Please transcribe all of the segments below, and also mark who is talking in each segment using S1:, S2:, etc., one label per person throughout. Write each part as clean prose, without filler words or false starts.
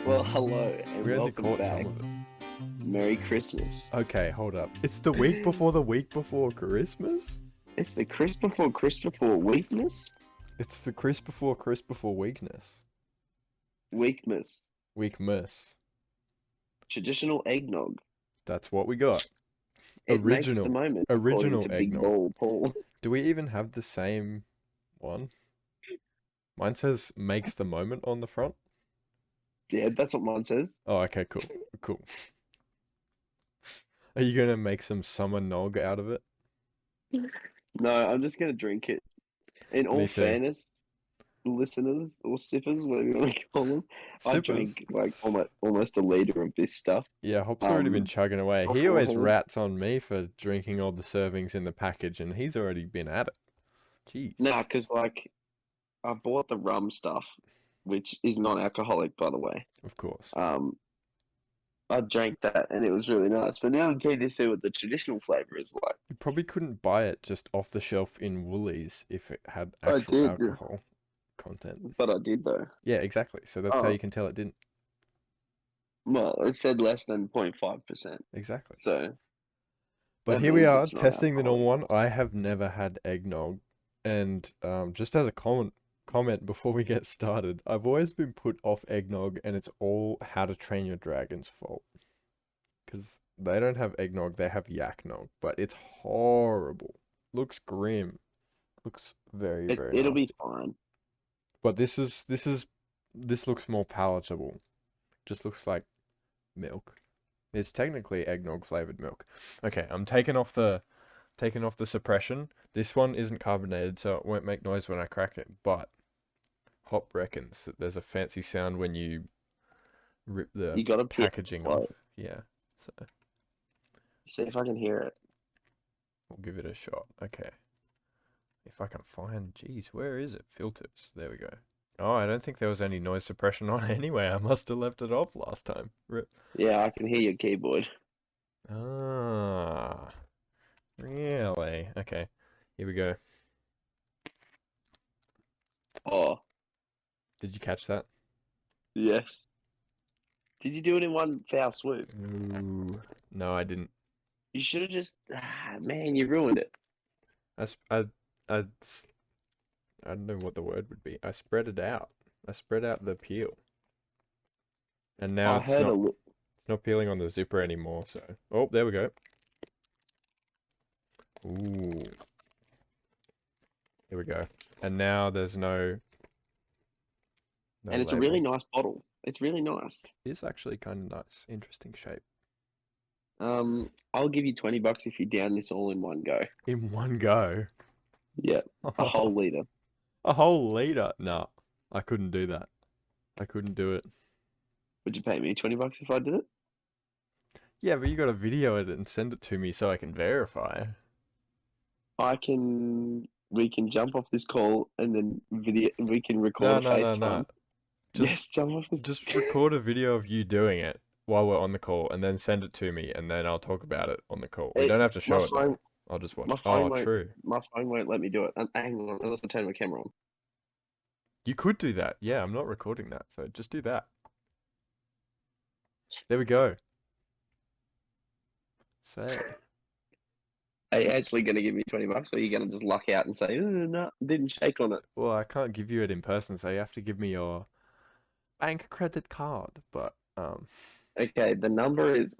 S1: Well, hello and
S2: We only
S1: welcome
S2: caught
S1: back.
S2: some of it.
S1: Merry Christmas.
S2: Okay, hold up. It's the week before Christmas?
S1: It's the Chris before weakness.
S2: It's the Chris before weakness.
S1: Weakness.
S2: Weakmas.
S1: Traditional eggnog.
S2: That's what we got.
S1: It makes the moment, according
S2: Original
S1: to Big
S2: eggnog.
S1: Ball Paul.
S2: Do we even have the same one? Mine says makes the moment on the front.
S1: Yeah, that's what mine says.
S2: Oh, okay, cool. Cool. Are you gonna make some summer nog out of it?
S1: No, I'm just gonna drink it. In all
S2: Me too.
S1: fairness, listeners or sippers, whatever you want to call them, I
S2: Sippers.
S1: drank like almost a liter of this stuff.
S2: Yeah, Hop's already been chugging away. He always
S1: Beforehand.
S2: rats on me for drinking all the servings in the package, and he's already been at it. Jeez.
S1: Nah, because like I bought the rum stuff, which is non-alcoholic, by the way.
S2: Of course.
S1: Um, I drank that and it was really nice. But now I'm keen to see what the traditional flavor is like.
S2: You probably couldn't buy it just off the shelf in Woolies if it had
S1: I
S2: actual
S1: did,
S2: alcohol content.
S1: but I did though.
S2: Yeah, exactly. So that's how
S1: Oh,
S2: you can tell it didn't.
S1: well, it said less than 0.5%.
S2: Exactly.
S1: So
S2: But
S1: that
S2: here we
S1: means
S2: are
S1: it's not
S2: testing the normal
S1: alcoholic.
S2: one. I have never had eggnog. And just as a comment before we get started, I've always been put off eggnog, and it's all How to Train Your Dragon's fault. Because they don't have eggnog, they have yaknog, but it's horrible. Looks grim. Looks very, very
S1: It'll be
S2: nasty.
S1: fine.
S2: But this looks more palatable. Just looks like milk. It's technically eggnog flavored milk. Okay, I'm taking off the suppression. This one isn't carbonated, so it won't make noise when I crack it, but Hop reckons that there's a fancy sound when you rip the
S1: You got to be
S2: packaging off.
S1: slow.
S2: Yeah, so
S1: See if I can hear it.
S2: we'll give it a shot. Okay. If I can find, geez, where is it? Filters. There we go. Oh, I don't think there was any noise suppression on anyway. I must have left it off last time. Rip.
S1: Yeah, I can hear your keyboard.
S2: Ah, really? Okay. Here we go.
S1: Oh,
S2: Did you catch that?
S1: yes. Did you do it in one foul swoop?
S2: Ooh. No, I didn't.
S1: You should have just, man, you ruined it.
S2: I, sp- I, I, s- I don't know what the word would be. I spread it out. I spread out the peel. And now
S1: I
S2: it's
S1: heard a
S2: not,
S1: li-
S2: it's not peeling on the zipper anymore, so. Oh, there we go. Ooh. Here we go. And now there's no
S1: and it's a really
S2: label.
S1: nice bottle. It's really nice.
S2: It's actually kind of nice. Interesting shape.
S1: I'll give you $20 if you down this all in one go.
S2: In one go.
S1: Yeah, a whole liter.
S2: A whole liter. No, I couldn't do that. I couldn't do it.
S1: Would you pay me $20 if I did it?
S2: Yeah, but you gotta video it and send it to me so I can verify.
S1: I can. We can jump off this call and then video. We can record
S2: No,
S1: a
S2: no, no, no.
S1: FaceTime.
S2: Just
S1: Yes, jump off this.
S2: just record a video of you doing it while we're on the call and then send it to me and then I'll talk about it on the call. We don't have to
S1: My
S2: show it though.
S1: phone.
S2: I'll just watch.
S1: My
S2: Oh,
S1: phone won't.
S2: true.
S1: My phone won't let me do it. Hang on, unless I turn my camera on.
S2: You could do that. Yeah, I'm not recording that, so just do that. There we go. Say.
S1: Are you actually gonna give me $20, or are you gonna just luck out and say, "No, didn't shake on it"?
S2: Well, I can't give you it in person, so you have to give me your bank credit card. But
S1: Okay, the number is.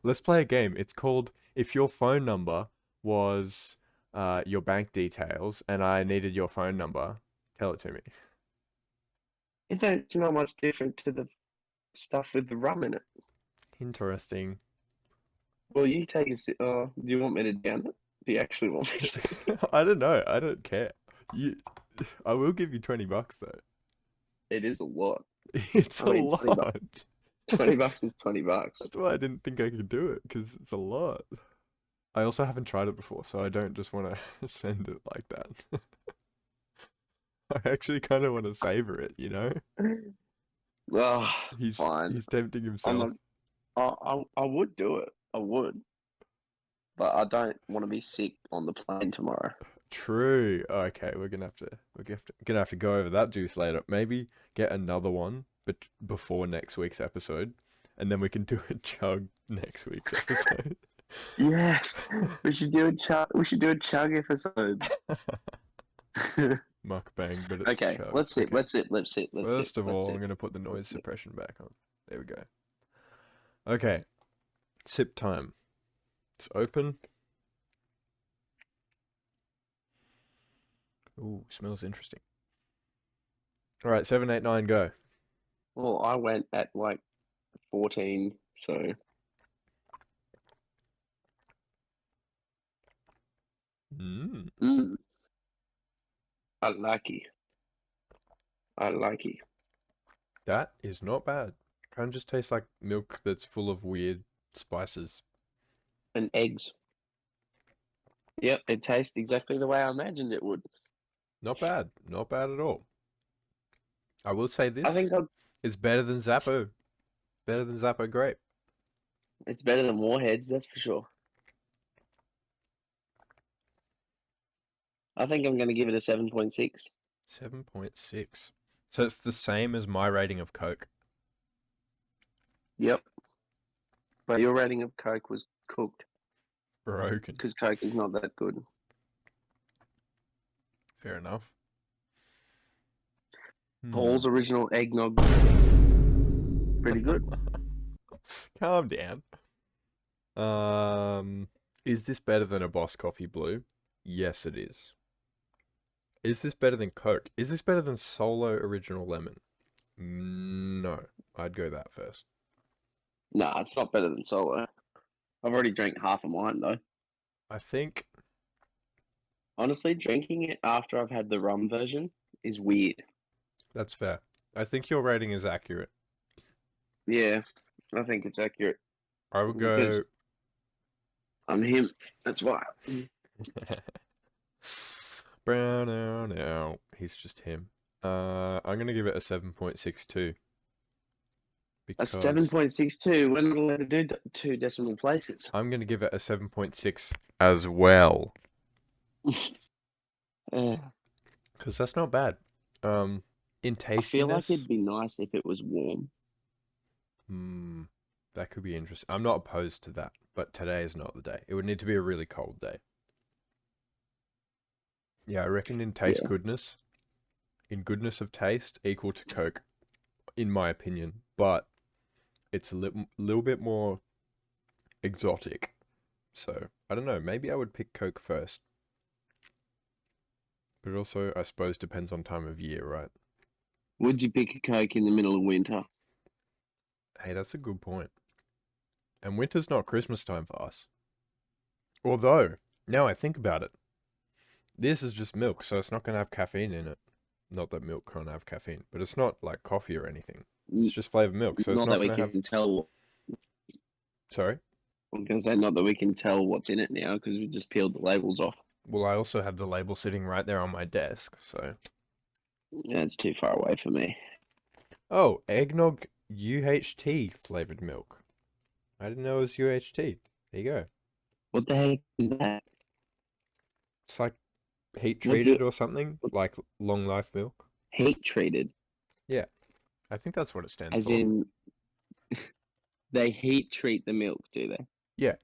S2: let's play a game. It's called If Your Phone Number Was your bank details and I needed your phone number, tell it to me.
S1: It's not much different to the stuff with the rum in it.
S2: Interesting.
S1: Well, you take a sip. Do you want me to down it? Do you actually want me to?
S2: I don't know. I don't care. You, I will give you $20 though.
S1: It is a lot.
S2: It's
S1: I
S2: a
S1: mean,
S2: lot.
S1: $20 is $20.
S2: That's why I didn't think I could do it, because it's a lot. I also haven't tried it before, so I don't just want to send it like that. I actually kind of want to savor it, you know?
S1: Oh,
S2: He's
S1: fine.
S2: he's tempting
S1: I'm
S2: himself.
S1: not. I would do it. I would, but I don't want to be sick on the plane tomorrow.
S2: True. Okay, gonna have to go over that juice later. Maybe get another one, but before next week's episode, and then we can do a chug next week's episode.
S1: Yes, we should do a chug. We should do a chug episode.
S2: Mukbang, but it's
S1: Okay,
S2: chug.
S1: let's sit.
S2: Okay.
S1: Let's sit. Let's sit. Let's sit.
S2: First of
S1: Let's
S2: all, I'm
S1: sit.
S2: gonna put the noise suppression back on. There we go. Okay, sip time. It's open. Ooh, smells interesting. All right, 7, 8, 9, go.
S1: Well, I went at like 14, so
S2: Mm.
S1: mm, I like it. I like it.
S2: That is not bad. Kind of just tastes like milk that's full of weird spices.
S1: And eggs. Yep, it tastes exactly the way I imagined it would.
S2: Not bad. Not bad at all. I will say
S1: I
S2: this
S1: think
S2: is better than Zappo. Better than Zappo Grape.
S1: it's better than Warheads, that's for sure. I think I'm going to give it a 7.6.
S2: 7.6. So it's the same as my rating of Coke.
S1: Yep. But your rating of Coke was cooked
S2: Broken.
S1: because Coke is not that good.
S2: Fair enough.
S1: Paul's original eggnog, pretty good.
S2: Calm down. Is this better than a Boss Coffee Blue? Yes, it is. Is this better than Coke? Is this better than Solo Original Lemon? No, I'd go that first.
S1: Nah, it's not better than Solo. I've already drank half of mine though.
S2: I think
S1: Honestly, drinking it after I've had the rum version is weird.
S2: that's fair. I think your rating is accurate.
S1: Yeah, I think it's accurate.
S2: I would
S1: Because
S2: go.
S1: I'm him. That's why.
S2: Brown now. He's just him. I'm gonna give it a 7.62.
S1: A
S2: Because
S1: 7.62. We're not allowed to do two decimal places.
S2: I'm gonna give it a 7.6 as well.
S1: Yeah.
S2: Because that's not bad. In
S1: I feel like
S2: tastiness,
S1: it'd be nice if it was warm.
S2: that could be interesting. I'm not opposed to that, but today is not the day. It would need to be a really cold day. Yeah, I reckon in taste
S1: Yeah.
S2: goodness, in goodness of taste, equal to Coke, in my opinion. But it's a little bit more exotic. So, I don't know. Maybe I would pick Coke first. But it also, I suppose, depends on time of year, right?
S1: Would you pick a Coke in the middle of winter?
S2: Hey, that's a good point. And winter's not Christmas time for us. Although, now I think about it, this is just milk, so it's not going to have caffeine in it. Not that milk can't have caffeine, but it's not like coffee or anything. It's just flavored milk, so it's
S1: Not
S2: not
S1: that we
S2: going to have...
S1: can tell.
S2: Sorry?
S1: I was going to say not that we can tell what's in it now because we just peeled the labels off.
S2: Well, I also have the label sitting right there on my desk, so...
S1: Yeah, it's too far away for me.
S2: Oh, Eggnog UHT flavored milk. I didn't know it was UHT. There you go.
S1: What the heck is that?
S2: It's like heat
S1: What's
S2: treated
S1: it?
S2: or something, like long life milk.
S1: Heat treated,
S2: Yeah, I think that's what it stands
S1: as
S2: for.
S1: in they heat treat the milk, do they?
S2: Yeah,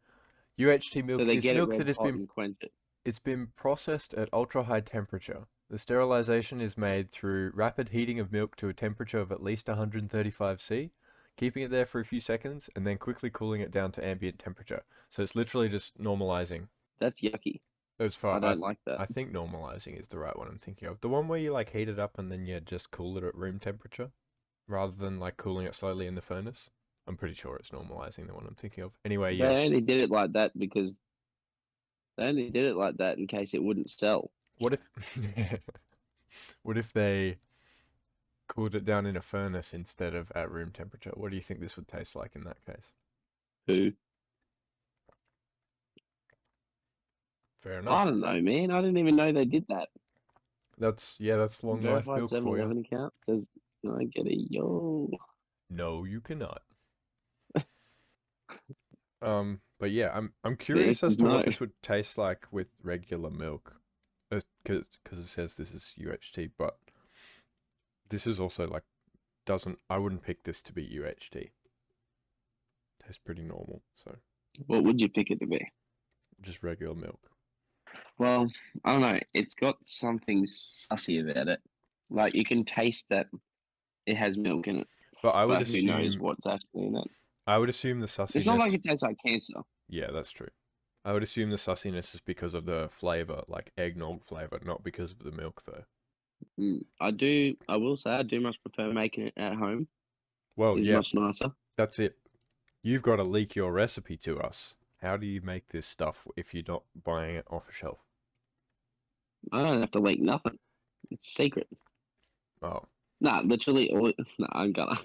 S2: UHT milk
S1: So they
S2: is
S1: get it
S2: milk
S1: red
S2: that has
S1: hot
S2: been
S1: and quench it.
S2: it's been processed at ultra high temperature. The sterilization is made through rapid heating of milk to a temperature of at least 135 C, keeping it there for a few seconds, and then quickly cooling it down to ambient temperature. So it's literally just normalizing.
S1: That's yucky.
S2: As far
S1: I don't like that.
S2: I think normalizing is the right one I'm thinking of. The one where you like heat it up and then you just cool it at room temperature, rather than like cooling it slowly in the furnace. I'm pretty sure it's normalizing the one I'm thinking of. Anyway, yeah.
S1: They only did it like that because they only did it like that in case it wouldn't sell.
S2: What if what if they cooled it down in a furnace instead of at room temperature? What do you think this would taste like in that case?
S1: Who?
S2: Fair
S1: I
S2: enough.
S1: don't know, man. I didn't even know they did that.
S2: That's long life
S1: Verified
S2: milk for you.
S1: 7-Eleven account says, "Can I get a yo?"
S2: No, you cannot. But yeah, I'm curious as to
S1: no.
S2: what this would taste like with regular milk. because it says this is UHT, but this is also like I wouldn't pick this to be UHT. Tastes pretty normal, so
S1: What would you pick it to be?
S2: just regular milk.
S1: Well, I don't know. It's got something sussy about it. Like you can taste that it has milk in it,
S2: But I would
S1: but who knows
S2: assume
S1: what's actually in it.
S2: the
S1: It's not like
S2: sussiness.
S1: it tastes like cancer.
S2: Yeah, that's true. I would assume the sussiness is because of the flavor, like eggnog flavor, not because of the milk, though.
S1: I will say, I do much prefer making it at home.
S2: Well,
S1: It's
S2: yeah,
S1: much nicer.
S2: that's it. You've got to leak your recipe to us. How do you make this stuff if you're not buying it off a shelf?
S1: I don't have to leak nothing. It's secret.
S2: Oh,
S1: Nah, literally all. Nah, I'm gonna.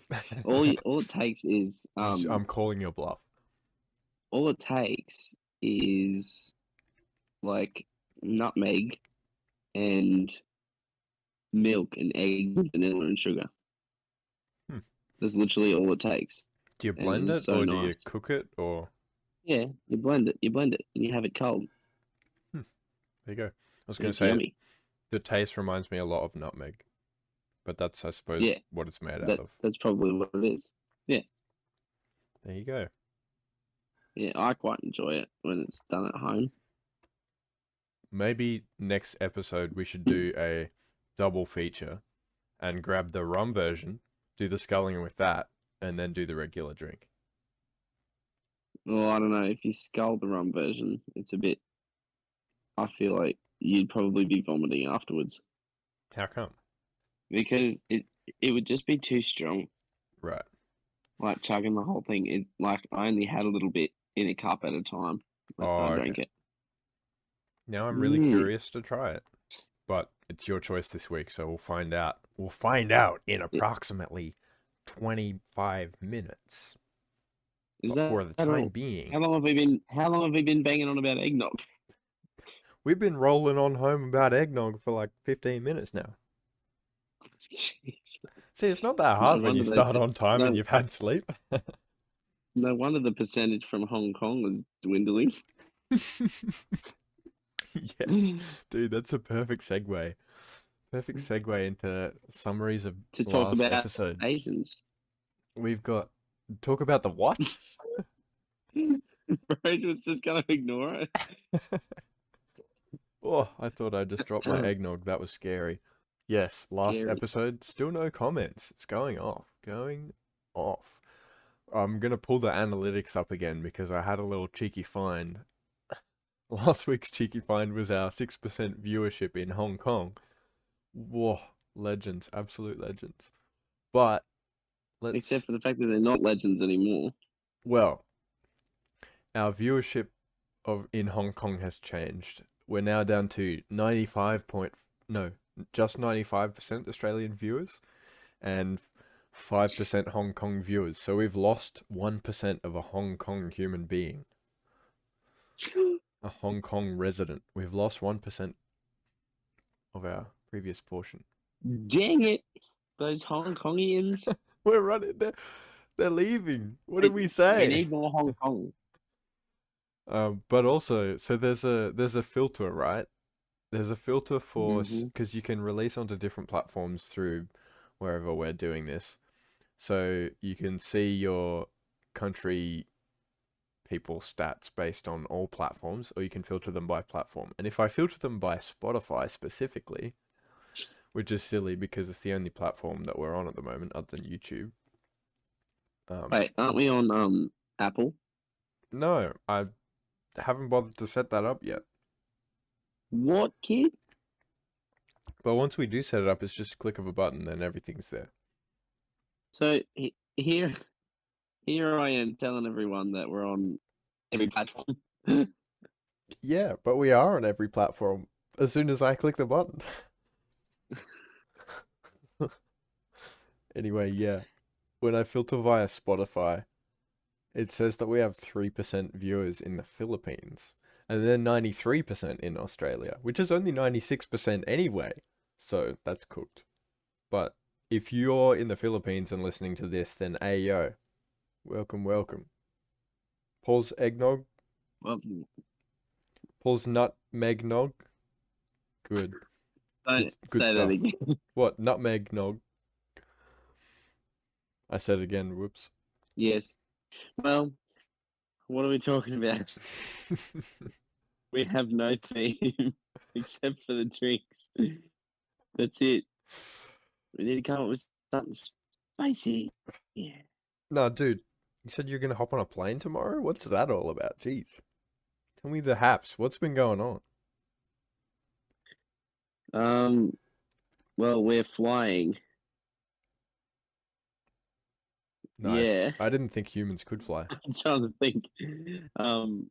S1: All it takes is
S2: I'm calling your bluff.
S1: all it takes is like nutmeg and milk and eggs and vanilla and sugar.
S2: Hmm.
S1: That's literally all it takes.
S2: Do you
S1: And it
S2: blend
S1: is
S2: it
S1: so
S2: or do you
S1: nice.
S2: cook it or?
S1: Yeah, you blend it, and you have it cold.
S2: There you go. I was
S1: And
S2: going to
S1: it's
S2: say
S1: yummy.
S2: the taste reminds me a lot of nutmeg, but that's I suppose
S1: Yeah,
S2: what it's made out of.
S1: that's probably what it is. Yeah,
S2: There you go.
S1: yeah, I quite enjoy it when it's done at home.
S2: Maybe next episode we should do a double feature and grab the rum version, do the sculling with that, and then do the regular drink.
S1: Well, I don't know. If you scull the rum version, it's a bit. I feel like you'd probably be vomiting afterwards
S2: How come?
S1: because it would just be too strong.
S2: Right.
S1: Like chugging the whole thing. It like I only had a little bit in a cup at a time when
S2: Oh,
S1: I
S2: okay.
S1: drank it.
S2: Now I'm really curious to try it. But it's your choice this week, so we'll find out. We'll find out in approximately 25 minutes.
S1: Is
S2: But for
S1: that
S2: the
S1: at
S2: time
S1: all?
S2: being,
S1: How long have we been? How long have we been banging on about eggnog?
S2: we've been rolling on home about eggnog for like 15 minutes now.
S1: Jeez.
S2: See, it's not that
S1: No
S2: hard when
S1: wonder
S2: you
S1: they.
S2: start on time and
S1: No,
S2: you've had sleep.
S1: no wonder the percentage from Hong Kong was dwindling.
S2: Yes, dude, that's a perfect segue. Perfect segue into summaries of
S1: To talk
S2: last
S1: about
S2: episode.
S1: Asians.
S2: We've got talk about the what?
S1: Brad was just gonna ignore it.
S2: Oh, I thought I just dropped my eggnog. That was scary. Yes, last
S1: Scary.
S2: episode, still no comments. It's going off. Going off. I'm gonna pull the analytics up again because I had a little cheeky find. Last week's cheeky find was our 6% viewership in Hong Kong. Whoa, legends, absolute legends. But
S1: Except
S2: let's,
S1: for the fact that they're not legends anymore.
S2: well, our viewership in Hong Kong has changed. We're now down to 95 point, no, just 95% Australian viewers and 5% Hong Kong viewers. So we've lost 1% of a Hong Kong human being, a Hong Kong resident. We've lost 1% of our previous portion.
S1: Dang it! Those Hong Kongians.
S2: We're running. They're leaving. What did we
S1: We
S2: say?
S1: need more Hong Kong.
S2: But also, so there's a filter, right? There's a filter for
S1: Mhm.
S2: because you can release onto different platforms through wherever we're doing this. So you can see your country people stats based on all platforms, or you can filter them by platform. And if I filter them by Spotify specifically, which is silly because it's the only platform that we're on at the moment other than YouTube.
S1: Wait, aren't we on Apple?
S2: No, I haven't bothered to set that up yet.
S1: What, kid?
S2: But once we do set it up, it's just a click of a button and everything's there.
S1: So here I am telling everyone that we're on every platform.
S2: Yeah, but we are on every platform as soon as I click the button. Anyway, yeah. When I filter via Spotify, it says that we have 3% viewers in the Philippines and then 93% in Australia, which is only 96% anyway. So that's cooked. But if you're in the Philippines and listening to this, then ayo, welcome, welcome. Paul's eggnog,
S1: Well,
S2: Paul's nutmeg nog, Good.
S1: Don't
S2: Good
S1: say that
S2: stuff.
S1: again.
S2: What? Nutmeg nog. I said it again. Whoops.
S1: Yes. Well, what are we talking about? We have no theme except for the drinks. That's it. We need to come up with something spicy. Yeah.
S2: No, dude. You said you're gonna hop on a plane tomorrow? What's that all about? Jeez. Tell me the haps. What's been going on?
S1: Well, we're flying.
S2: Nice.
S1: Yeah.
S2: I didn't think humans could fly.
S1: I'm trying to think. Um,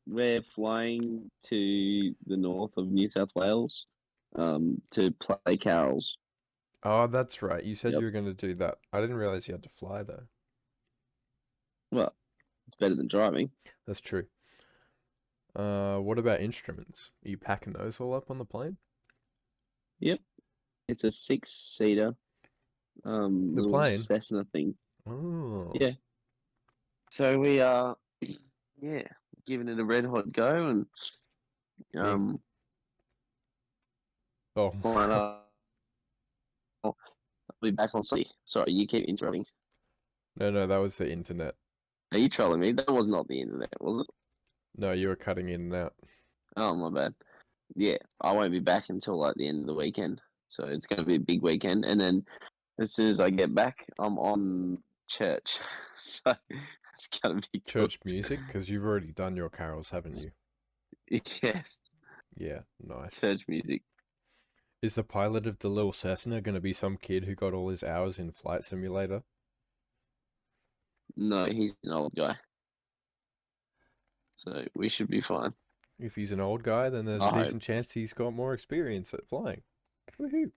S1: we're flying to the north of New South Wales, to play carols.
S2: Oh, that's right. You said
S1: Yep.
S2: you were gonna do that. I didn't realize you had to fly though.
S1: Well, it's better than driving.
S2: That's true. What about instruments? Are you packing those all up on the plane?
S1: Yep. It's a 6-seater,
S2: The
S1: little
S2: plane?
S1: Cessna thing.
S2: Oh.
S1: Yeah. So we are, yeah, giving it a red hot go and
S2: Being... Oh.
S1: flying up. I'll be back on sea. Sorry, you keep interrupting.
S2: No, that was the internet.
S1: Are you trolling me? That was not the internet, was it?
S2: No, you were cutting in and out.
S1: Oh, my bad. Yeah, I won't be back until like the end of the weekend. So it's going to be a big weekend. And then as soon as I get back, I'm on church. So it's going to be
S2: Church
S1: good.
S2: music? Because you've already done your carols, haven't you?
S1: Yes,
S2: Yeah, nice.
S1: church music.
S2: Is the pilot of the little Cessna going to be some kid who got all his hours in Flight Simulator?
S1: No, he's an old guy. So we should be fine.
S2: If he's an old guy, then there's a
S1: I hope.
S2: decent chance he's got more experience at flying. Woohoo!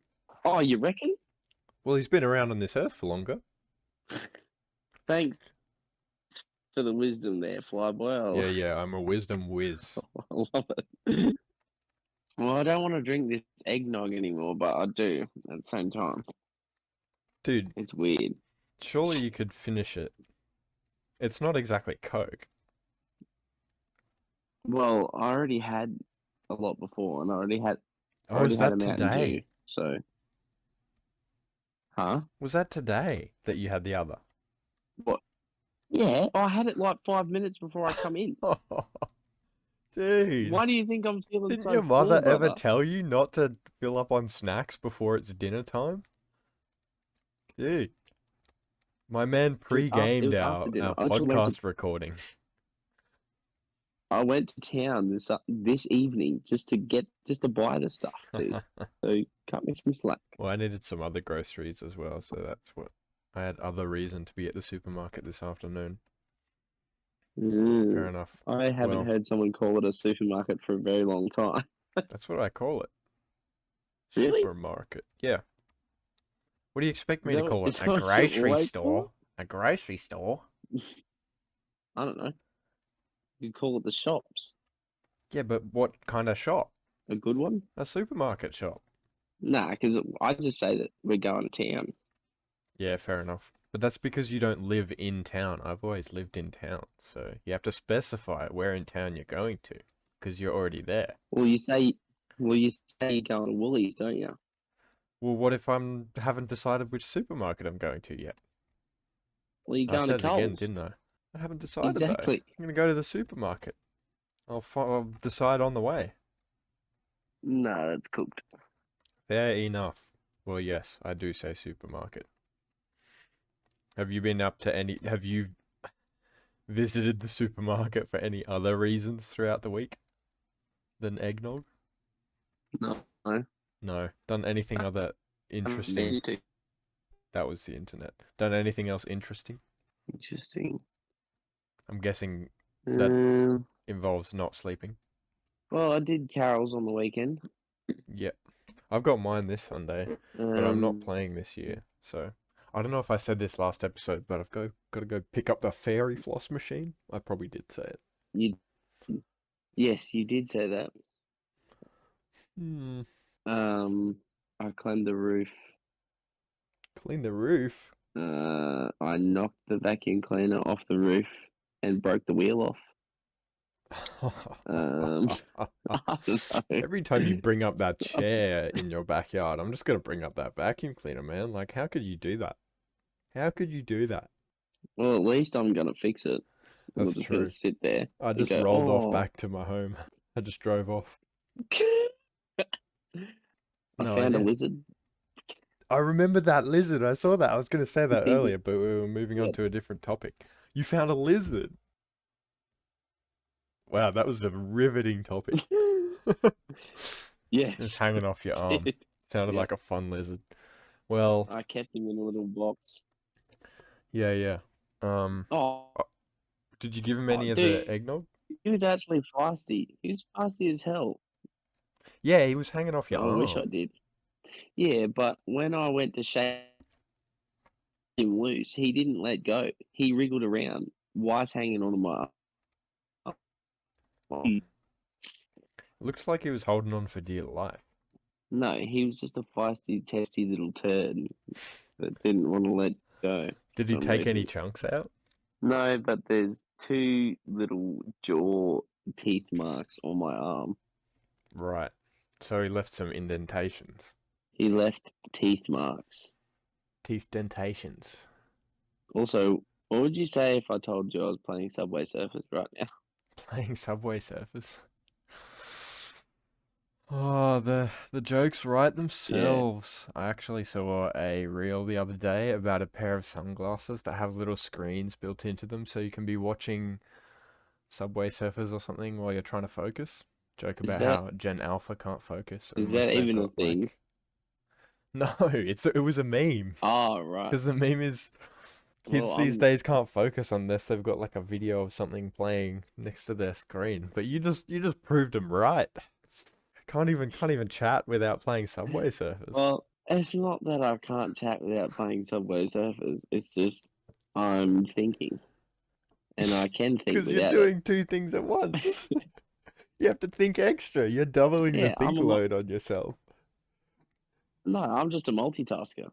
S1: Oh, you reckon?
S2: Well, he's been around on this earth for longer.
S1: Thanks for the wisdom there, Flyboy.
S2: Yeah, I'm a wisdom whiz.
S1: I love it. Well, I don't want to drink this eggnog anymore, but I do at the same time.
S2: Dude,
S1: It's weird.
S2: surely you could finish it. It's not exactly Coke.
S1: Well, I already had a lot before, and I already had
S2: Oh, is
S1: a
S2: that
S1: Mountain Dew.
S2: today?
S1: So, huh?
S2: Was that today that you had the other?
S1: What? Yeah, I had it like 5 minutes before I come in.
S2: Dude.
S1: Why do you think I'm feeling
S2: Didn't
S1: so
S2: your
S1: full,
S2: mother ever
S1: brother?
S2: tell you not to fill up on snacks before it's dinner time? Dude. My man
S1: It was
S2: pre-gamed
S1: after
S2: our
S1: dinner. I actually went to
S2: podcast recording.
S1: I went to town this evening just to buy the stuff, dude. So cut me some slack.
S2: Well, I needed some other groceries as well, so that's what I had other reason to be at the supermarket this afternoon. Fair enough.
S1: I haven't heard someone call it a supermarket for a very long time.
S2: That's what I call it.
S1: Really?
S2: Supermarket. Yeah. What do you expect me to call
S1: Is
S2: it?
S1: that
S2: A
S1: what you
S2: grocery
S1: always
S2: store?
S1: call
S2: A grocery store?
S1: I don't know. You call it the shops.
S2: Yeah, but what kind of shop?
S1: A good one?
S2: A supermarket shop.
S1: Nah, because I just say that we're going to town.
S2: Yeah, fair enough. But that's because you don't live in town. I've always lived in town, so you have to specify where in town you're going to, because you're already there.
S1: Well, you say you're going to Woolies, don't you?
S2: Well, what if I haven't decided which supermarket I'm going to yet?
S1: Well, you're
S2: I
S1: going
S2: said
S1: to
S2: it again,
S1: Coles.
S2: didn't I? I haven't decided though.
S1: Exactly.
S2: I'm gonna go to the supermarket. I'll decide on the way.
S1: No, it's cooked.
S2: Fair enough. Well, yes, I do say supermarket. Have you been up to any? Have you visited the supermarket for any other reasons throughout the week than eggnog?
S1: No.
S2: No. Done anything other interesting?
S1: Need to.
S2: That was the internet. Done anything else interesting?
S1: Interesting.
S2: I'm guessing that involves not sleeping.
S1: Well, I did carols on the weekend.
S2: Yep. I've got mine this Sunday, but I'm not playing this year. So I don't know if I said this last episode, but I've got to go pick up the fairy floss machine. I probably did say it.
S1: Yes, you did say that. I climbed the roof.
S2: Clean the roof?
S1: I knocked the vacuum cleaner off the roof and broke the wheel off. I don't know.
S2: Every time you bring up that chair in your backyard, I'm just gonna bring up that vacuum cleaner, man. Like, how could you do that? How could you do that?
S1: Well, at least I'm gonna fix it. I'm not
S2: That's
S1: just gonna
S2: true.
S1: sit there
S2: I
S1: and
S2: just
S1: go,
S2: rolled off
S1: "Oh,
S2: back to my home. I just drove off.
S1: I
S2: No
S1: found a
S2: idea.
S1: lizard."
S2: I remember that lizard. I saw that. I was gonna say that earlier, but we were moving on
S1: Yeah.
S2: to a different topic. You found a lizard. Wow, that was a riveting topic. It's
S1: Yes,
S2: hanging off your
S1: I
S2: arm.
S1: did.
S2: Sounded
S1: Yeah,
S2: like a fun lizard. Well,
S1: I kept him in a little box.
S2: yeah, yeah. Um,
S1: Oh,
S2: uh, did you give him
S1: oh,
S2: any of the
S1: dude,
S2: eggnog?
S1: he was actually feisty. He was feisty as hell.
S2: Yeah, he was hanging off your
S1: I wish I
S2: arm.
S1: did. Yeah, but when I went to shake him loose, he didn't let go. He wriggled around, was hanging onto my arm.
S2: Looks like he was holding on for dear life.
S1: No, he was just a feisty, testy little turd that didn't want to let go for
S2: Did he
S1: some
S2: take any
S1: reason.
S2: chunks out?
S1: No, but there's two little jaw teeth marks on my arm.
S2: Right. So he left some indentations.
S1: He left teeth marks.
S2: Teeth dentations.
S1: Also, what would you say if I told you I was playing Subway Surfers right now?
S2: Playing Subway Surfers. Oh, the jokes write
S1: Yeah.
S2: themselves. I actually saw a reel the other day about a pair of sunglasses that have little screens built into them so you can be watching Subway Surfers or something while you're trying to focus. Joke
S1: Is
S2: about
S1: that
S2: how Gen Alpha can't focus
S1: is
S2: unless
S1: that
S2: they've
S1: even a
S2: got
S1: thing?
S2: like no, it was a meme.
S1: Oh, right.
S2: Because the meme is
S1: Well,
S2: kids these days can't focus unless they've got like a video of something playing next to their screen. But you just proved them right. Can't even chat without playing Subway Surfers.
S1: well, it's not that I can't chat without playing Subway Surfers. It's just I'm thinking, and I can think
S2: Because you're
S1: without it.
S2: doing two things at once. You have to think extra. You're doubling the
S1: Yeah,
S2: think load on yourself.
S1: no, I'm just a multitasker,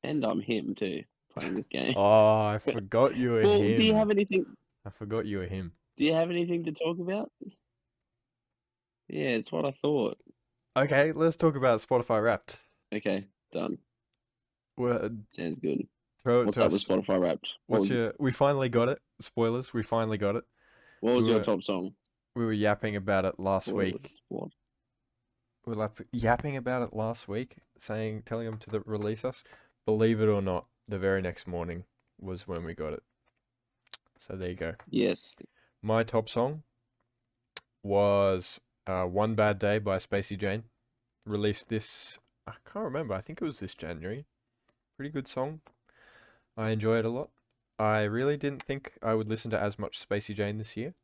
S1: and I'm him too playing this game.
S2: Oh, I forgot you were
S1: Well, do you
S2: him.
S1: have anything?
S2: I forgot you were him.
S1: Do you have anything to talk about? Yeah, it's what I thought.
S2: Okay, let's talk about Spotify Wrapped.
S1: Okay, done.
S2: Well,
S1: Sounds good.
S2: throw it
S1: What's
S2: to
S1: up with
S2: us.
S1: Spotify Wrapped?
S2: What's your? We finally got it. Spoilers. We finally got it.
S1: What
S2: We
S1: was your
S2: were
S1: top song?
S2: we were yapping about it last week.
S1: Spoilers. What?
S2: We were yapping about it last week, telling them to release us. Believe it or not, the very next morning was when we got it. So there you go.
S1: Yes.
S2: My top song was One Bad Day by Spacey Jane. Released this, I can't remember, I think it was this January. Pretty good song. I enjoy it a lot. I really didn't think I would listen to as much Spacey Jane this year,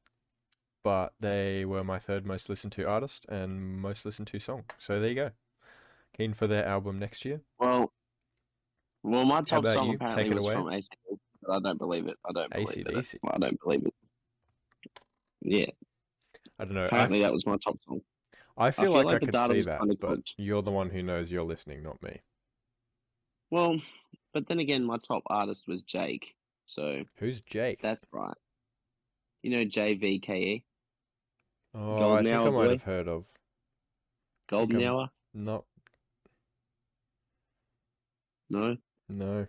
S2: but they were my third most listened to artist and most listened to song. So there you go. Keen for their album next year.
S1: Well, my
S2: How
S1: top
S2: about
S1: song
S2: you?
S1: apparently
S2: Take it
S1: was
S2: away.
S1: from AC/DC, but I don't believe it. I don't believe it.
S2: AC/DC.
S1: I don't believe it. Yeah,
S2: I don't know.
S1: apparently that was my top song.
S2: I
S1: I
S2: feel
S1: feel
S2: like I
S1: like the
S2: could
S1: data
S2: see
S1: was
S2: that,
S1: kind of
S2: but
S1: cooked.
S2: you're the one who knows you're listening, not me.
S1: Well, but then again, my top artist was Jake, so
S2: Who's Jake?
S1: that's right. You know JVKE,
S2: Oh, I
S1: Golden
S2: think I
S1: Hour
S2: might have
S1: boy,
S2: heard of. I think
S1: Golden
S2: I'm
S1: Hour.
S2: not.
S1: No,
S2: No.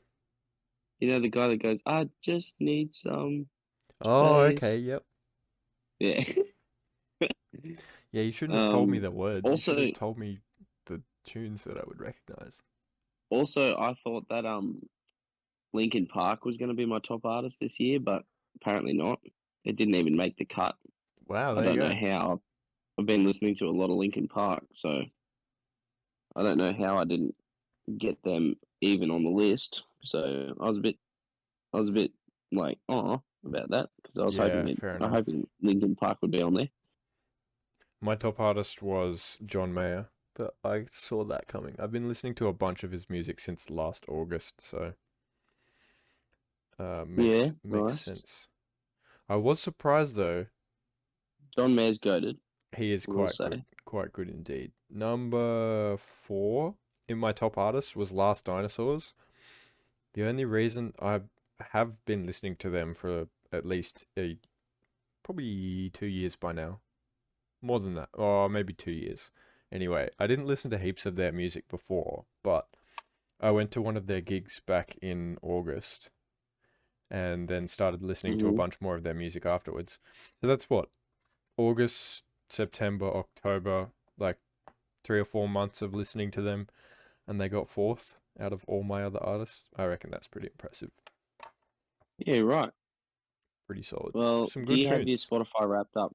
S1: you know the guy that goes, "I just need some
S2: Oh, okay.
S1: space."
S2: Yep.
S1: Yeah.
S2: Yeah, you shouldn't have told me
S1: Um.
S2: the words. You should
S1: Also,
S2: have told me the tunes that I would recognize.
S1: I thought that Linkin Park was going to be my top artist this year, but apparently not. It didn't even make the cut.
S2: Wow,
S1: I
S2: there you
S1: don't know
S2: go.
S1: how. I've been listening to a lot of Linkin Park, so I don't know how I didn't get them even on the list. So I was a bit like, oh, about that because
S2: Yeah, fair
S1: I
S2: enough.
S1: hoping Linkin Park would be on there.
S2: My top artist was John Mayer, but I saw that coming. I've been listening to a bunch of his music since last August, so
S1: Yeah,
S2: makes
S1: nice.
S2: sense. I was surprised though.
S1: John Mayer's goaded,
S2: He is
S1: we'll
S2: quite
S1: say.
S2: good indeed. Number 4 in my top artist was Last Dinosaurs. The only reason I have been listening to them for at least probably 2 years by now. More than that, or maybe 2 years. Anyway, I didn't listen to heaps of their music before, but I went to one of their gigs back in August and then started listening to a
S1: Hmm.
S2: bunch more of their music afterwards. So that's what, August, September, October, like 3 or 4 months of listening to them, and they got fourth out of all my other artists. I reckon that's pretty impressive.
S1: Yeah, right.
S2: Pretty solid.
S1: Well,
S2: Some
S1: do
S2: good
S1: you have your
S2: tunes.
S1: Spotify wrapped up?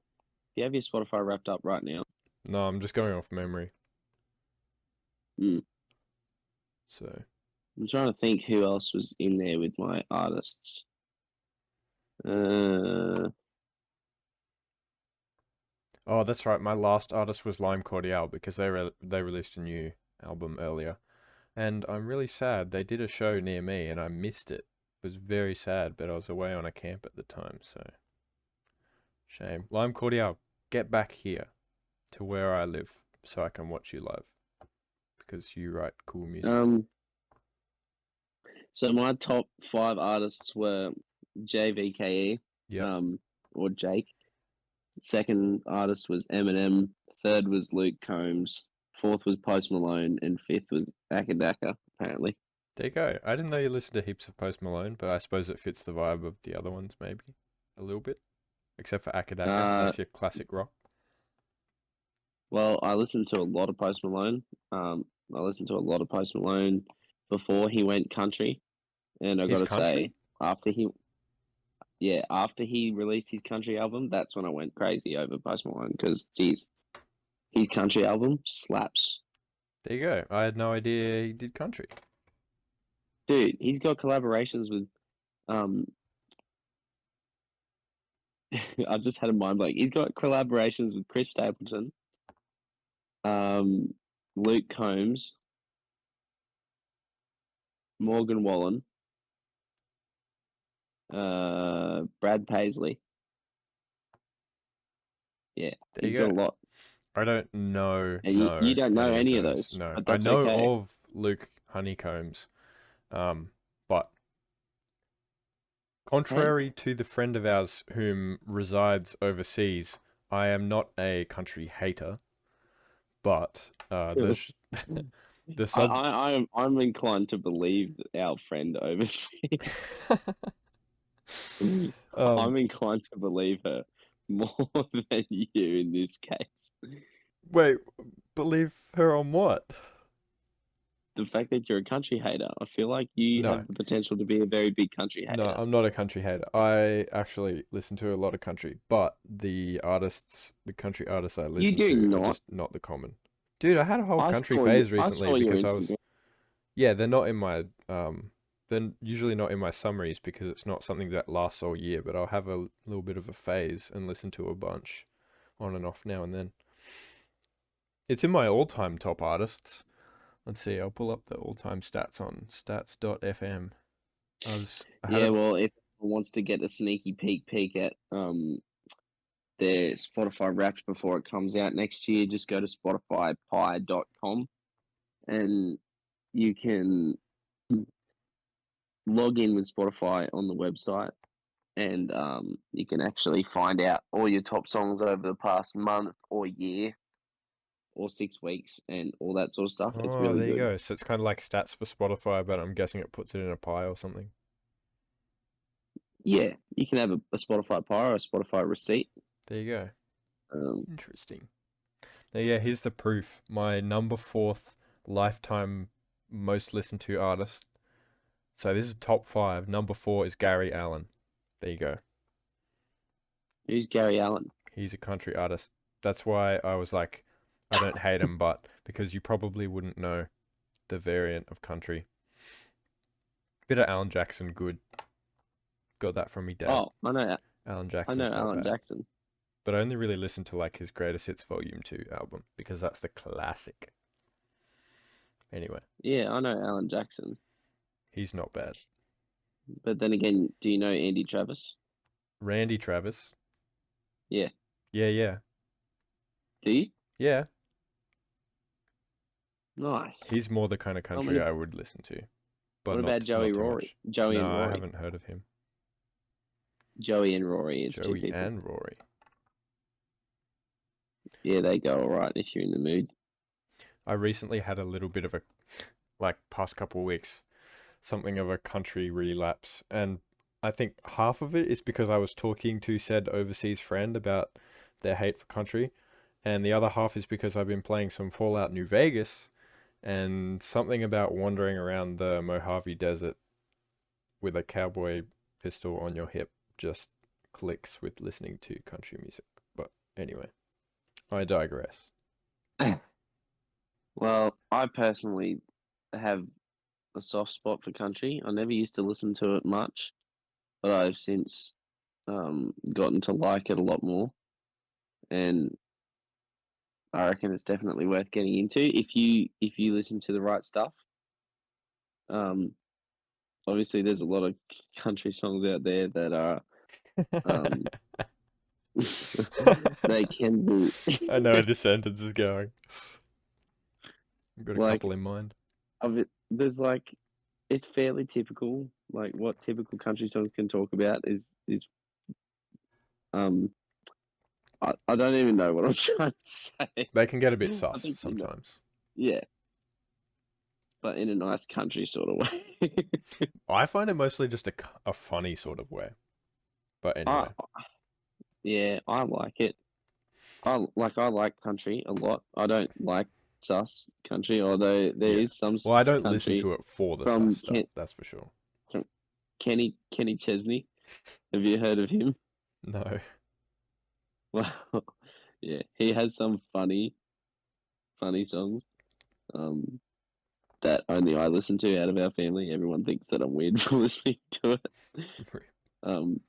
S1: Do you have your Spotify wrapped up right now?
S2: No, I'm just going off memory.
S1: Mm.
S2: So,
S1: I'm trying to think who else was in there with my artists. Uh,
S2: oh, that's right. My last artist was Lime Cordiale because they released a new album earlier, and I'm really sad. They did a show near me and I missed it. It was very sad, but I was away on a camp at the time, so shame. Lime Cordiale, get back here to where I live so I can watch you live because you write cool music.
S1: so my top 5 artists were JVKE,
S2: Yep.
S1: or Jake. Second artist was Eminem. Third was Luke Combs. Fourth was Post Malone, and fifth was Akadaka. Apparently,
S2: There you go. I didn't know you listened to heaps of Post Malone, but I suppose it fits the vibe of the other ones, maybe a little bit. Except for Akadaka,
S1: uh,
S2: that's your classic rock.
S1: well, I listened to a lot of Post Malone. I listened to a lot of Post Malone before he went country, and I got
S2: His
S1: to
S2: country?
S1: say, after he released his country album, that's when I went crazy over Post Malone because, geez, his country album slaps.
S2: There you go. I had no idea he did country.
S1: Dude, he's got collaborations with um I just had a mind blank. He's got collaborations with Chris Stapleton, um, Luke Combs, Morgan Wallen, Brad Paisley. Yeah,
S2: There
S1: he's
S2: you
S1: got
S2: go.
S1: a lot.
S2: I don't know
S1: And you don't know
S2: any of
S1: any of
S2: those.
S1: those,
S2: No,
S1: but
S2: I
S1: that's
S2: know
S1: okay.
S2: of Luke Honeycombs, but
S1: Hey?
S2: contrary to the friend of ours whom resides overseas, I am not a country hater. But the sub
S1: I'm inclined to believe our friend overseas.
S2: um
S1: I'm inclined to believe her more than you in this case.
S2: wait, believe her on what?
S1: The fact that you're a country hater, I feel like you
S2: No,
S1: have the potential to be a very big country
S2: no,
S1: hater.
S2: I'm not a country hater. I actually listen to a lot of country, but the country artists I
S1: You
S2: listen
S1: do
S2: to are
S1: not.
S2: just not the common. Dude, I had a whole
S1: I
S2: country
S1: saw you.
S2: phase
S1: I
S2: recently
S1: saw your
S2: because I was,
S1: Instagram.
S2: yeah, they're not in my they're usually not in my summaries because it's not something that lasts all year, but I'll have a little bit of a phase and listen to a bunch on and off now and then. It's in my all-time top artists. Let's see, I'll pull up the all-time stats on stats.fm. I had
S1: Yeah,
S2: a
S1: well, if anyone wants to get a sneaky peek at their Spotify Wrapped before it comes out next year, just go to spotifypi.com and you can log in with Spotify on the website, and you can actually find out all your top songs over the past month or year or 6 weeks and all that sort of stuff. It's
S2: Oh,
S1: really
S2: there you
S1: good.
S2: go. So it's kind of like stats for Spotify, but I'm guessing it puts it in a pie or something.
S1: Yeah, you can have a Spotify Pie or a Spotify receipt.
S2: There you go.
S1: Um,
S2: Interesting. Now, yeah, here's the proof. My number fourth lifetime most listened to artist. So this is top five. Number four is Gary Allen. There you go.
S1: who's Gary Allen?
S2: He's a country artist. That's why I was like, I don't hate him, but because you probably wouldn't know the variant of country. Bit of Alan Jackson, good. Got that from me dad.
S1: Oh, I know.
S2: Alan
S1: I know
S2: Jackson's not
S1: Alan
S2: bad.
S1: Jackson.
S2: But I only really listened to like his Greatest Hits Volume 2 album because that's the classic. Anyway,
S1: Yeah, I know Alan Jackson.
S2: he's not bad.
S1: But then again, do you know Andy Travis?
S2: Randy Travis.
S1: Yeah.
S2: Yeah, yeah.
S1: Do you?
S2: Yeah.
S1: Nice.
S2: He's more the kind of
S1: How
S2: country
S1: many?
S2: I would listen to, but
S1: What about Joey
S2: not too
S1: Rory?
S2: much.
S1: Joey
S2: No,
S1: and
S2: I
S1: Rory.
S2: haven't heard of him.
S1: Joey and Rory. It's two
S2: Joey
S1: people.
S2: and Rory.
S1: Yeah, they go all right if you're in the mood.
S2: I recently had a little bit of a, like, past couple of weeks, something of a country relapse. And I think half of it is because I was talking to said overseas friend about their hate for country. And the other half is because I've been playing some Fallout New Vegas and something about wandering around the Mojave Desert with a cowboy pistol on your hip just clicks with listening to country music. But anyway, I digress.
S1: Well, I personally have a soft spot for country. I never used to listen to it much, but I've since gotten to like it a lot more, and I reckon it's definitely worth getting into if you listen to the right stuff. Um, Obviously, there's a lot of country songs out there that are um, they can be
S2: I know where this sentence is going. I've got a
S1: like
S2: couple in mind.
S1: there's like it's fairly typical. Like what typical country songs can talk about is um I don't even know what I'm trying to say.
S2: They can get a bit
S1: I
S2: sus
S1: think you know,
S2: sometimes.
S1: yeah, but in a nice country sort of way.
S2: I find it mostly just a funny sort of way. But
S1: I
S2: anyway,
S1: Yeah, I like it. I like country a lot. I don't like sus country, although there
S2: yeah.
S1: is some
S2: Well, I
S1: sus
S2: don't listen
S1: country
S2: to it for the sus
S1: from
S2: stuff, that's for sure.
S1: From Kenny Chesney. Have you heard of him?
S2: No.
S1: Well, yeah, he has some funny songs. Um, that only I listen to out of our family. Everyone thinks that I'm weird for listening to it. Um,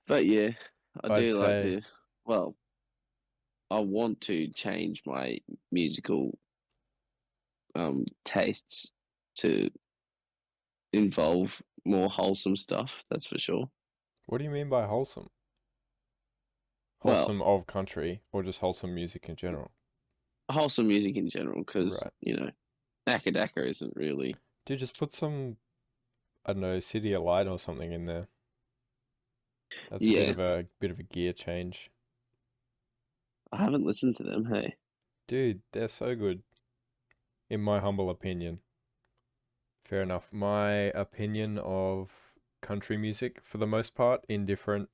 S1: but yeah, I
S2: I'd
S1: do like
S2: say,
S1: to. Well, I want to change my musical tastes to involve more wholesome stuff. That's for sure.
S2: what do you mean by wholesome?
S1: Well,
S2: Wholesome of country or just wholesome music in general?
S1: wholesome music in general, because
S2: Right.
S1: Akadaka isn't really.
S2: Dude, just put some, I don't know, City of Light or something in there. That's a
S1: Yeah,
S2: bit of a gear change.
S1: I haven't listened to them. Hey,
S2: Dude, they're so good, in my humble opinion. Fair enough. My opinion of country music, for the most part, indifferent,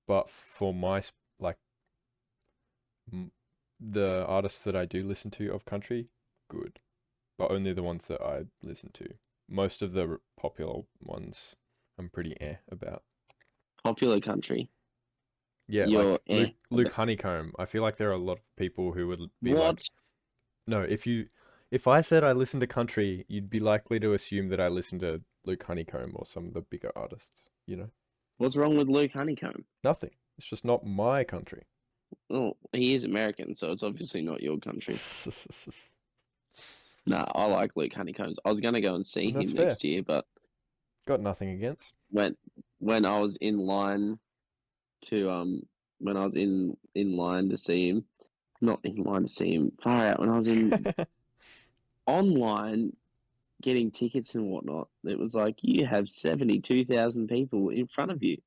S2: but for like m the artists that I do listen to of country, good. But only the ones that I listen to. Most of the popular ones, I'm pretty about.
S1: popular country.
S2: Yeah,
S1: You're
S2: like Luke
S1: eh
S2: Luke
S1: about
S2: Honeycomb. I feel like there are a lot of people who would be like,
S1: what?
S2: no, if I said I listen to country, you'd be likely to assume that I listen to Luke Honeycomb or some of the bigger artists, you know?
S1: What's wrong with Luke Honeycomb?
S2: Nothing. It's just not my country.
S1: Oh, he is American, so it's obviously not your country. Nah, I like Luke Honeycombs. I was gonna go and see
S2: And that's
S1: him
S2: fair.
S1: next year, but
S2: Got nothing against.
S1: when when I was in line to when I was in line to see him, not in line to see him, far out. When I was in online getting tickets and whatnot, it was like you have 72,000 people in front of you,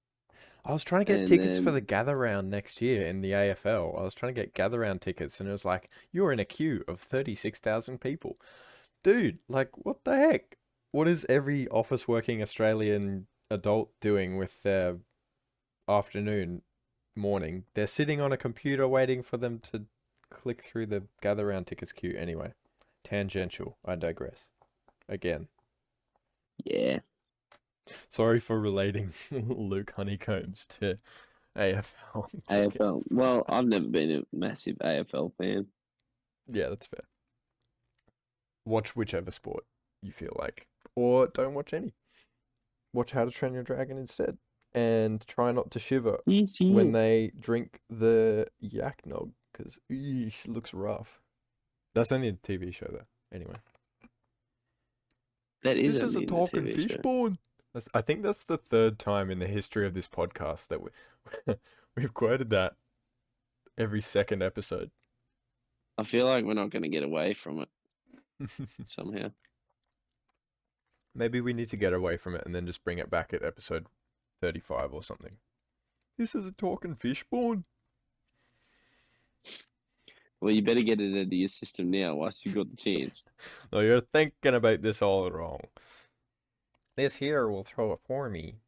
S2: I was trying to get
S1: and
S2: tickets for the
S1: then
S2: gather round next year in the AFL. I was trying to get gather round tickets, and it was like, you're in a queue of 36,000 people. Dude, like, what the heck? What is every office working Australian adult doing with their afternoon, morning? They're sitting on a computer waiting for them to click through the gather round tickets queue. Anyway, tangential. I digress. Again.
S1: yeah,
S2: Sorry for relating Luke Honeycombs to AFL
S1: AFL.
S2: tickets.
S1: Well, I've never been a massive AFL fan.
S2: Yeah, that's fair. Watch whichever sport you feel like, or don't watch any. Watch How to Train Your Dragon instead, and try not to shiver
S1: Yes,
S2: when
S1: yeah.
S2: they drink the yak nog, because it looks rough. That's only a TV show though. Anyway,
S1: That is
S2: this is a
S1: only in the
S2: talking
S1: TV
S2: fish
S1: show.
S2: spawn. I think that's the third time in the history of this podcast that we've quoted that every second episode.
S1: I feel like we're not going to get away from it somehow.
S2: Maybe we need to get away from it and then just bring it back at episode 35 or something. This is a talking fish spawn.
S1: Well, you better get it into your system now whilst you've got the chance.
S2: No, you're thinking about this all wrong. This here will throw it for me.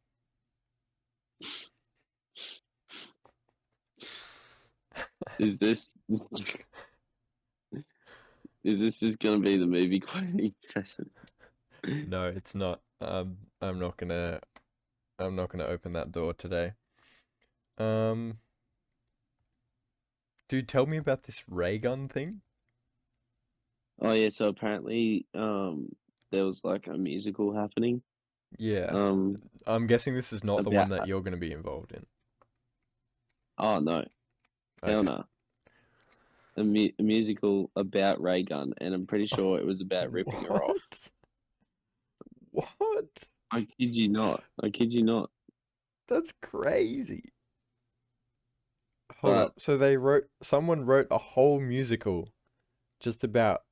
S1: Is this is this just gonna be the movie quoting session?
S2: No, it's not. I'm not gonna open that door today. Dude, tell me about this Raygun thing.
S1: Oh yeah, so apparently there was like a musical happening
S2: Yeah,
S1: um
S2: I'm guessing this is not the one
S1: about
S2: that you're gonna be involved in.
S1: oh no, hell
S2: Okay.
S1: no. A musical about Raygun, and I'm pretty sure it was about ripping her off.
S2: What? What?
S1: I kid you not. I kid you not.
S2: That's crazy. Hold
S1: But
S2: up. So someone wrote a whole musical just about,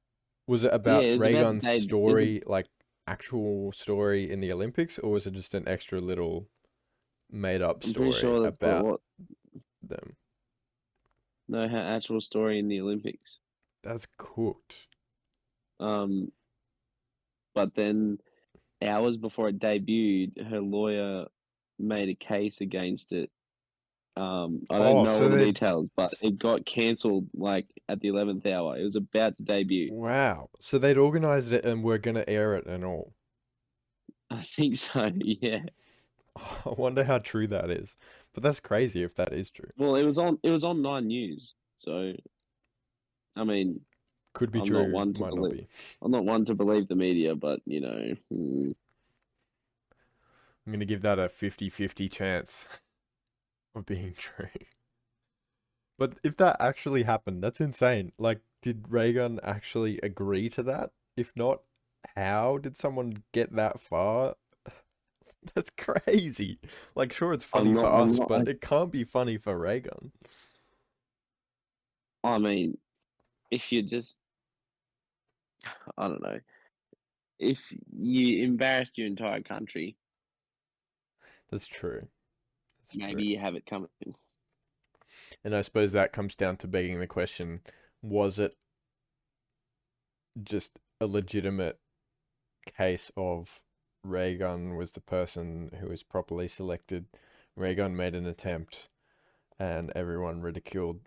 S2: was it
S1: yeah,
S2: about
S1: it was about the
S2: Raygun's
S1: day. It was
S2: story, like actual story in the Olympics, or was it just an extra little made up
S1: I'm pretty
S2: story
S1: sure that's what it
S2: about
S1: was.
S2: them?
S1: No, her actual story in the Olympics.
S2: That's cooked.
S1: Um, but then hours before it debuted, her lawyer made a case against it. I don't
S2: Oh,
S1: know
S2: so
S1: all the
S2: they,
S1: details, but it got cancelled like at the 11th hour. It was about to debut.
S2: wow. So they'd organized it and were gonna air it and all.
S1: I think so, yeah.
S2: I wonder how true that is. But that's crazy if that is true.
S1: Well, it was on Nine News. So, I mean,
S2: Could be
S1: I'm not
S2: true,
S1: one to
S2: might not
S1: believe
S2: be.
S1: I'm not one to believe the media, but
S2: I'm gonna give that a 50-50 chance of being true. But if that actually happened, that's insane. Like, did Raygun actually agree to that? If not, how did someone get that far? That's crazy. Like, sure, it's funny for
S1: I'm
S2: us,
S1: not
S2: but it can't be funny for Raygun.
S1: I mean, if you just I don't know, if you embarrassed your entire country,
S2: That's true. That's true.
S1: maybe you have it coming.
S2: And I suppose that comes down to begging the question, was it just a legitimate case of Raygun was the person who was properly selected? Raygun made an attempt and everyone ridiculed?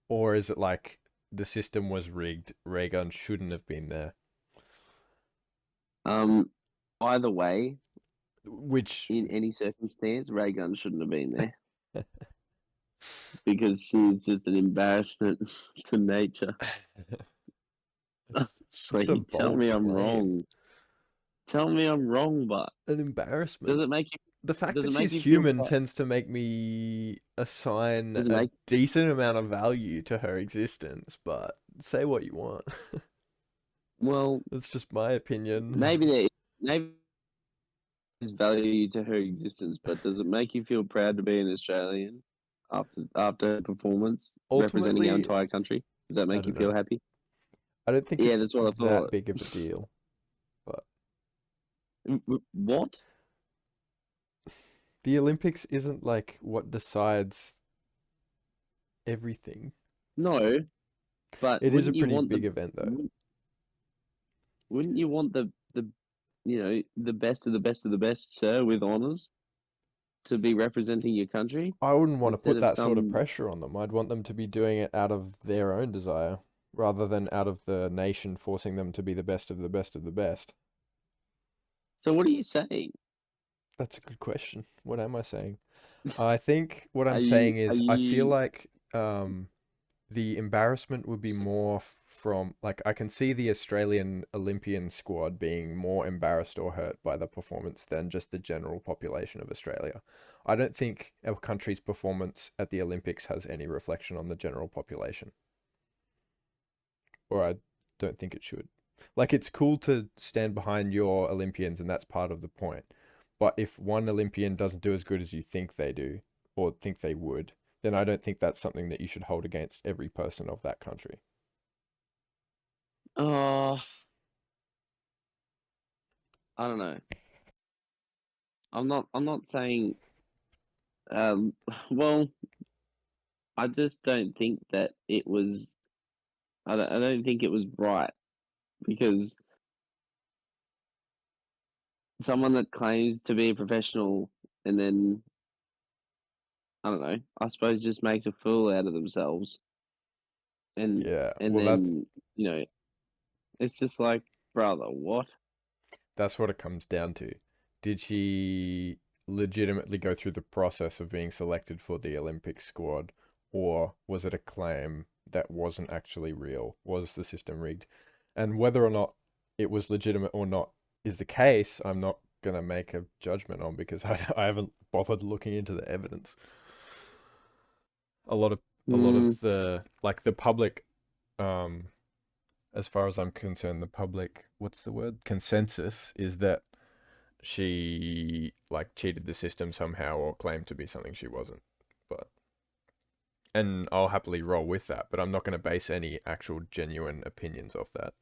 S2: Or is it like the system was rigged, Raygun shouldn't have been there?
S1: Um, Either way,
S2: Which
S1: in any circumstance, Raygun shouldn't have been there because she's just an embarrassment to nature.
S2: it's a
S1: Sweet. Tell
S2: bold
S1: me I'm
S2: claim.
S1: wrong. Tell me I'm wrong, but
S2: An
S1: does
S2: embarrassment.
S1: it make you
S2: The fact
S1: does it
S2: that
S1: make
S2: she's
S1: you feel
S2: human
S1: proud?
S2: tends to make me assign
S1: Does it
S2: a
S1: make
S2: decent amount of value to her existence, but say what you want.
S1: well,
S2: That's just my opinion.
S1: maybe there's value to her existence, but does it make you feel proud to be an Australian after her performance representing our
S2: Ultimately,
S1: entire country? Does that
S2: I
S1: make you
S2: don't know.
S1: feel happy?
S2: I don't think
S1: Yeah,
S2: it's
S1: that's what I
S2: that
S1: thought.
S2: big of a deal, but
S1: What?
S2: the Olympics isn't like what decides everything.
S1: No, but
S2: It is a pretty big event though.
S1: wouldn't wouldn't you want the the best of the best of the best, sir, with honors to be representing your country
S2: I wouldn't want to
S1: instead
S2: put
S1: of
S2: that sort of
S1: some.
S2: pressure on them. I'd want them to be doing it out of their own desire, rather than out of the nation forcing them to be the best of the best of the best.
S1: So what are you saying?
S2: That's a good question. What am I saying? I think what
S1: Are
S2: I'm
S1: you
S2: saying
S1: are
S2: is I feel
S1: you
S2: like the embarrassment would be more from, like, I can see the Australian Olympian squad being more embarrassed or hurt by the performance than just the general population of Australia. I don't think our country's performance at the Olympics has any reflection on the general population, or I don't think it should. Like, it's cool to stand behind your Olympians, and that's part of the point. But if one Olympian doesn't do as good as you think they do, or think they would, then I don't think that's something that you should hold against every person of that country.
S1: oh, I don't know. I'm not saying Um, well, I just don't think that it was. I don't think it was right because someone that claims to be a professional and then I don't know. I suppose just makes a fool out of themselves, and
S2: Yeah,
S1: and
S2: well, that's
S1: then you know it's just like, brother, what?
S2: that's what it comes down to. Did she legitimately go through the process of being selected for the Olympic squad, or was it a claim that wasn't actually real? Was the system rigged? And whether or not it was legitimate or not is the case, I'm not gonna make a judgment on because I haven't bothered looking into the evidence. A lot of
S1: Mm,
S2: the public, um, as far as I'm concerned, the public, what's the word? Consensus is that she like cheated the system somehow or claimed to be something she wasn't. But and I'll happily roll with that, but I'm not going to base any actual genuine opinions off that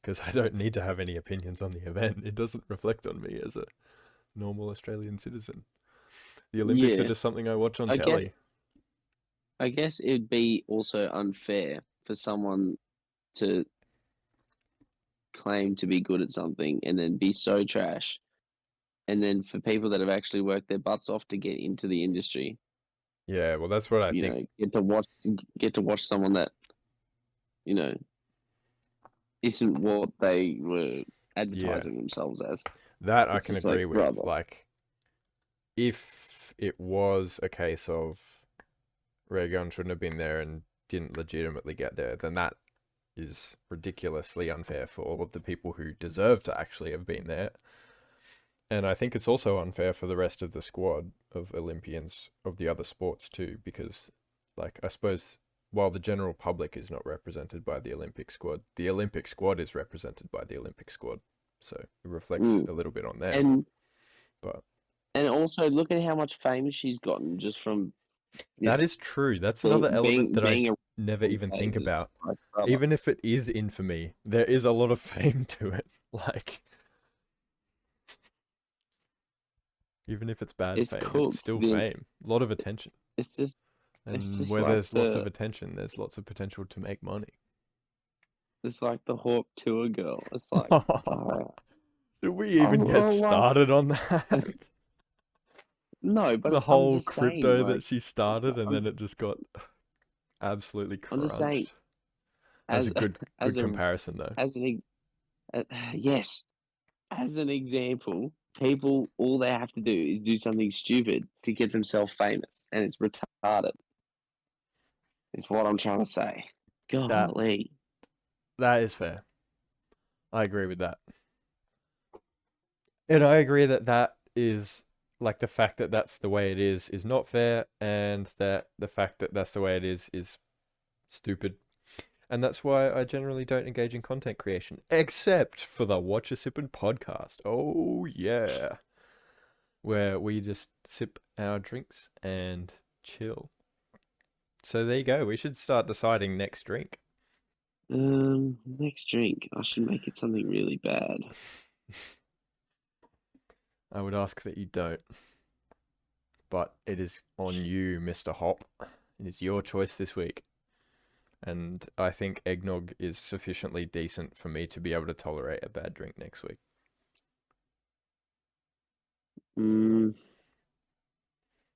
S2: because I don't need to have any opinions on the event. It doesn't reflect on me as a normal Australian citizen. The Olympics are
S1: yeah,
S2: just something I watch on
S1: I guess
S2: telly.
S1: I guess it'd be also unfair for someone to claim to be good at something and then be so trash, and then for people that have actually worked their butts off to get into the industry,
S2: Yeah, well, that's what I
S1: you
S2: think.
S1: know, get to watch someone that you know isn't what they were
S2: Yeah,
S1: advertising themselves as.
S2: that I
S1: It's
S2: can
S1: just like,
S2: agree with.
S1: brother.
S2: Like, if it was a case of Raygun shouldn't have been there and didn't legitimately get there, then that is ridiculously unfair for all of the people who deserve to actually have been there. And I think it's also unfair for the rest of the squad of Olympians of the other sports too, because, like, I suppose while the general public is not represented by the Olympic squad is represented by the Olympic squad. So it reflects
S1: Mm.
S2: a little bit on them.
S1: And
S2: But
S1: and also look at how much fame she's gotten just from you
S2: that
S1: know
S2: is true. That's another element that I
S1: being
S2: never
S1: on
S2: even think
S1: stage. It's
S2: about.
S1: like, brother,
S2: Even if it is infamy, there is a lot of fame to it. Like, even if it's bad
S1: it's
S2: fame, it's
S1: cooked.
S2: still fame. A lot of attention.
S1: It's just it's
S2: And
S1: just
S2: where
S1: like
S2: there's lots of
S1: the
S2: attention, there's lots of potential to make money.
S1: it's like the Hawk Tour girl. It's like,
S2: Did we even get
S1: I'm like,
S2: started on that?
S1: no, but
S2: The
S1: I'm
S2: whole
S1: just saying,
S2: crypto
S1: like,
S2: that she started and
S1: I'm,
S2: then it just got absolutely
S1: I'm just saying,
S2: crunched. That's a
S1: as
S2: good
S1: as
S2: good
S1: a
S2: comparison though.
S1: as an yes, as an example, people all they have to do is do something stupid to get themselves famous, and it's retarded. Is what I'm trying to say.
S2: That
S1: Golly,
S2: that is fair. I agree with that. And I agree that that is like the fact that that's the way it is not fair, and that the fact that that's the way it is stupid. And that's why I generally don't engage in content creation, except for the Watch a Sippin' podcast. Oh, yeah. Where we just sip our drinks and chill. So there you go. We should start deciding next drink.
S1: next drink. I should make it something really bad.
S2: I would ask that you don't, but it is on you, Mr. Hop. It is your choice this week. And I think eggnog is sufficiently decent for me to be able to tolerate a bad drink next week.
S1: Mm,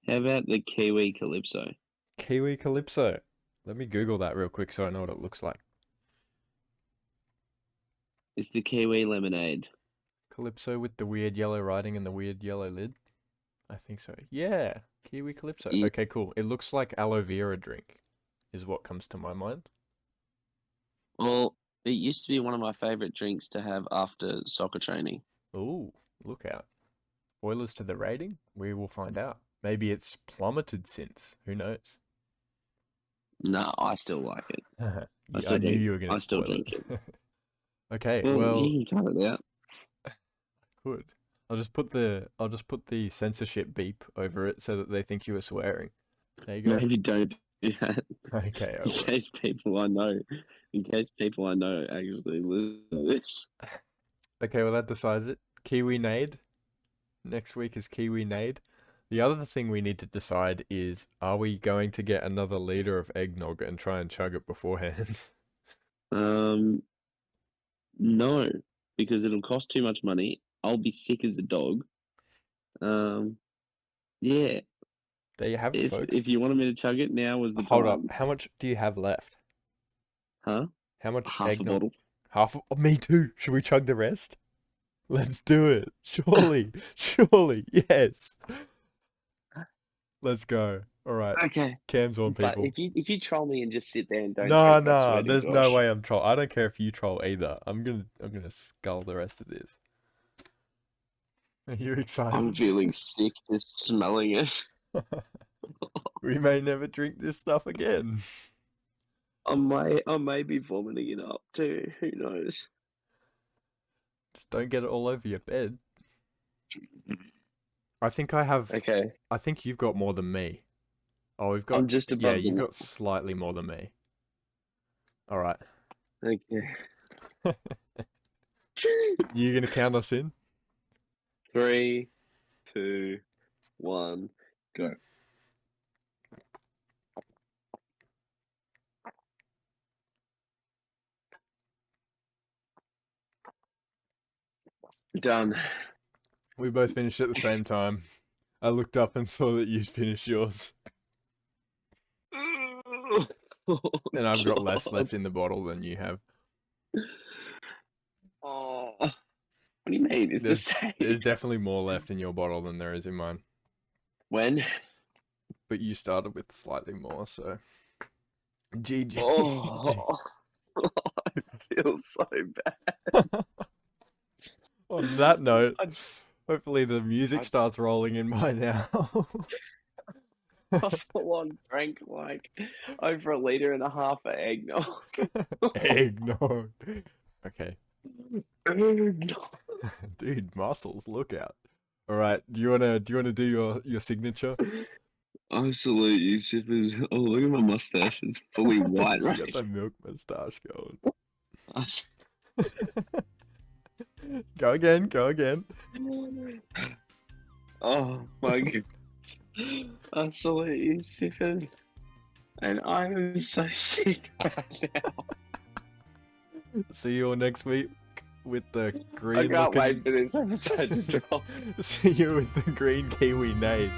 S1: how about the Kiwi Calypso?
S2: Kiwi Calypso. Let me Google that real quick so I know what it looks like.
S1: It's the Kiwi Lemonade.
S2: Calypso with the weird yellow writing and the weird yellow lid. I think so. Yeah, Kiwi Calypso.
S1: Yeah.
S2: Okay, cool. It looks like aloe vera drink, is what comes to my mind.
S1: Well, it used to be one of my favorite drinks to have after soccer training.
S2: Ooh, look out. Spoilers to the rating? We will find out. Maybe it's plummeted since. Who knows?
S1: No, I still like it. I
S2: I
S1: still
S2: knew
S1: drink.
S2: you were going
S1: I
S2: to
S1: still
S2: spoil
S1: drink it.
S2: it. Okay,
S1: Well,
S2: well,
S1: you can cut it out.
S2: good. I'll just put the censorship beep over it so that they think you were swearing. There you go.
S1: Maybe don't do that.
S2: Okay, I
S1: In
S2: won't.
S1: case people I know, actually listen to this.
S2: Okay, well that decides it. Kiwi Nade. Next week is Kiwi Nade. The other thing we need to decide is, are we going to get another liter of eggnog and try and chug it beforehand?
S1: No, because it'll cost too much money. I'll be sick as a dog. Yeah.
S2: There you have it, folks.
S1: If you wanted me to chug it, now was the
S2: Hold up.
S1: time.
S2: How much do you have left?
S1: Huh?
S2: How much
S1: Half a
S2: eggnog?
S1: bottle.
S2: Half? Oh, me too. Should we chug the rest? Let's do it. Surely. Surely. Yes. Let's go. All right.
S1: Okay.
S2: Cams on,
S1: But
S2: people.
S1: if you troll me and just sit there and don't
S2: Nah,
S1: drink, I
S2: nah.
S1: swear to
S2: There's no
S1: gosh.
S2: way I'm troll. I don't care if you troll either. I'm gonna scull the rest of this. Are you excited?
S1: I'm feeling sick just smelling it.
S2: We may never drink this stuff again.
S1: I may be vomiting it up too. Who knows?
S2: Just don't get it all over your bed. I think I have.
S1: Okay.
S2: I think you've got more than me. Oh, we've got.
S1: I'm just
S2: Yeah,
S1: above
S2: you've
S1: the.
S2: got slightly more than me. All right.
S1: Okay.
S2: You gonna count us in?
S1: 3, 2, 1, go. Done.
S2: We both finished at the same time. I looked up and saw that you'd finished yours. And I've got less left in the bottle than you have.
S1: Oh, what do you mean? It's the same.
S2: There's definitely more left in your bottle than there is in mine.
S1: When?
S2: But you started with slightly more, so. GG.
S1: Oh, I feel so bad.
S2: On that note, hopefully the music starts rolling in by now.
S1: I full on drank like over 1.5 liters of eggnog.
S2: Eggnog. Okay.
S1: Eggnog.
S2: Dude, muscles, look out. Alright, do you wanna do your signature?
S1: I salute you, sippers. Oh, look at my mustache. It's fully white,
S2: You
S1: right?
S2: got that milk moustache going. Go again, go again.
S1: Oh my god. I salute you, sippers. And I am so sick right now.
S2: See you all next week with the
S1: I
S2: green
S1: can't wait
S2: looking...
S1: for this episode to drop.
S2: See you with the green kiwi nade.